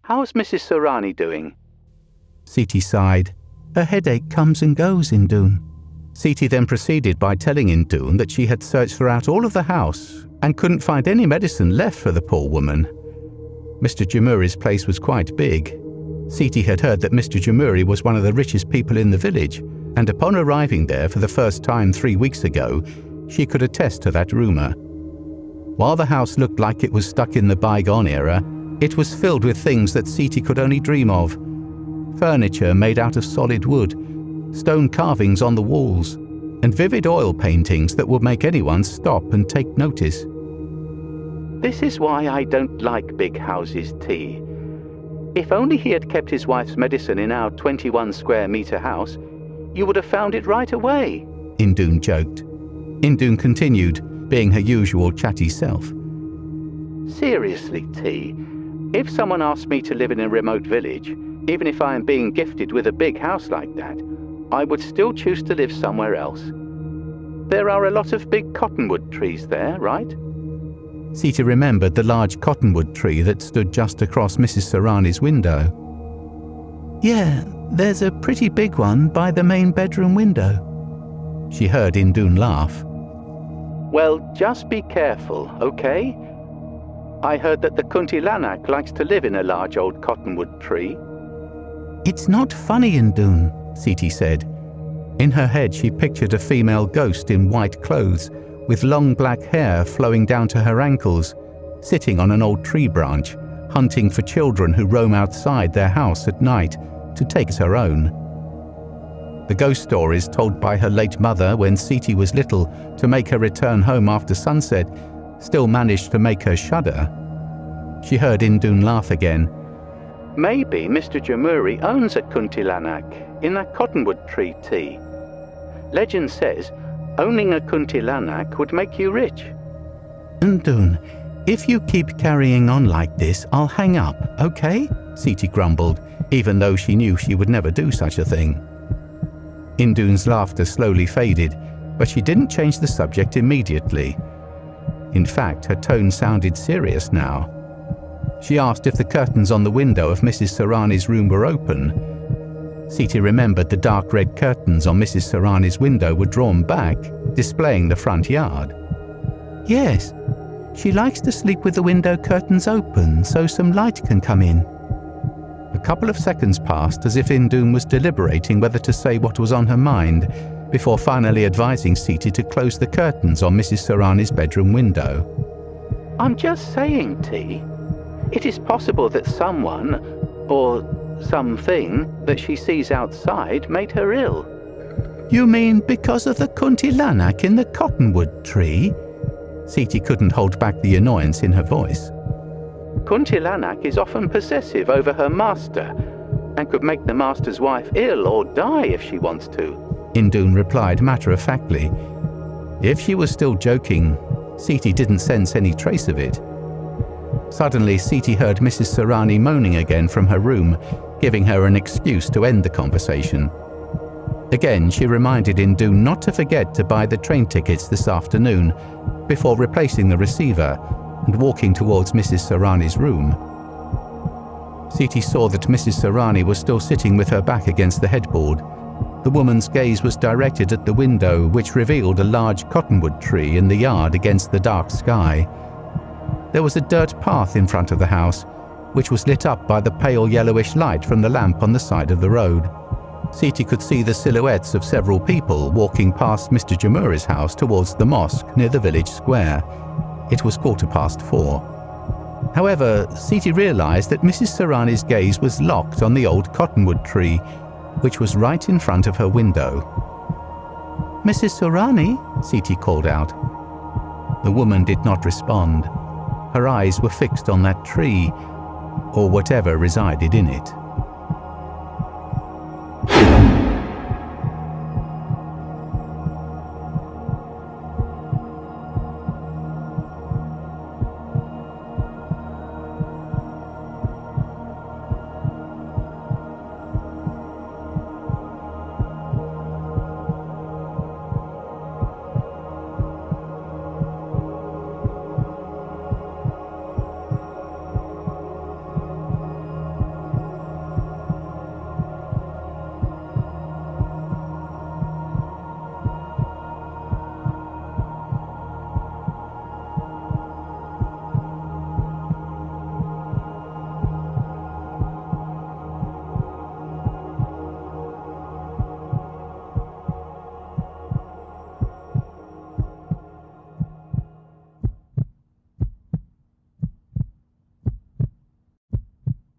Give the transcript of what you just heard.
How's Mrs. Sorani doing? Siti sighed. Her headache comes and goes, Indoon. Siti then proceeded by telling Indoon that she had searched throughout all of the house and couldn't find any medicine left for the poor woman. Mr. Jamuri's place was quite big. Siti had heard that Mr. Jamuri was one of the richest people in the village, and upon arriving there for the first time 3 weeks ago, she could attest to that rumour. While the house looked like it was stuck in the bygone era, it was filled with things that Siti could only dream of. Furniture made out of solid wood, stone carvings on the walls, and vivid oil paintings that would make anyone stop and take notice. This is why I don't like big houses, T. If only he had kept his wife's medicine in our 21 square metre house, you would have found it right away, Indoon joked. Indoon continued, being her usual chatty self. Seriously, T, if someone asked me to live in a remote village, even if I am being gifted with a big house like that, I would still choose to live somewhere else. There are a lot of big cottonwood trees there, right? Siti remembered the large cottonwood tree that stood just across Mrs. Sorani's window. Yeah, there's a pretty big one by the main bedroom window. She heard Indoon laugh. Well, just be careful, okay? I heard that the Kuntilanak likes to live in a large old cottonwood tree. It's not funny, Indoon, Siti said. In her head she pictured a female ghost in white clothes, with long black hair flowing down to her ankles, sitting on an old tree branch, hunting for children who roam outside their house at night to take as her own. The ghost stories told by her late mother when Siti was little to make her return home after sunset still managed to make her shudder. She heard Indoon laugh again. Maybe Mr. Jamuri owns a Kuntilanak in that cottonwood tree, T. Legend says owning a Kuntilanak would make you rich. Indoon, if you keep carrying on like this, I'll hang up, okay? Siti grumbled, even though she knew she would never do such a thing. Indoon's laughter slowly faded, but she didn't change the subject immediately. In fact, her tone sounded serious now. She asked if the curtains on the window of Mrs. Sorani's room were open. Siti remembered the dark red curtains on Mrs. Sorani's window were drawn back, displaying the front yard. Yes, she likes to sleep with the window curtains open so some light can come in. A couple of seconds passed as if Indoon was deliberating whether to say what was on her mind, before finally advising Siti to close the curtains on Mrs. Sorani's bedroom window. I'm just saying, T. It is possible that someone, or something, that she sees outside made her ill. You mean because of the Kuntilanak in the cottonwood tree? Siti couldn't hold back the annoyance in her voice. Kuntilanak is often possessive over her master, and could make the master's wife ill or die if she wants to, Indoon replied matter-of-factly. If she was still joking, Siti didn't sense any trace of it. Suddenly, Siti heard Mrs. Sorani moaning again from her room, giving her an excuse to end the conversation. Again, she reminded Indoon not to forget to buy the train tickets this afternoon, before replacing the receiver and walking towards Mrs. Sorani's room. Siti saw that Mrs. Sorani was still sitting with her back against the headboard. The woman's gaze was directed at the window, which revealed a large cottonwood tree in the yard against the dark sky. There was a dirt path in front of the house, which was lit up by the pale yellowish light from the lamp on the side of the road. Siti could see the silhouettes of several people walking past Mr. Jamuri's house towards the mosque near the village square. It was 4:15. However, Siti realized that Mrs. Sorani's gaze was locked on the old cottonwood tree, which was right in front of her window. "Mrs. Sorani?" Siti called out. The woman did not respond. Her eyes were fixed on that tree, or whatever resided in it.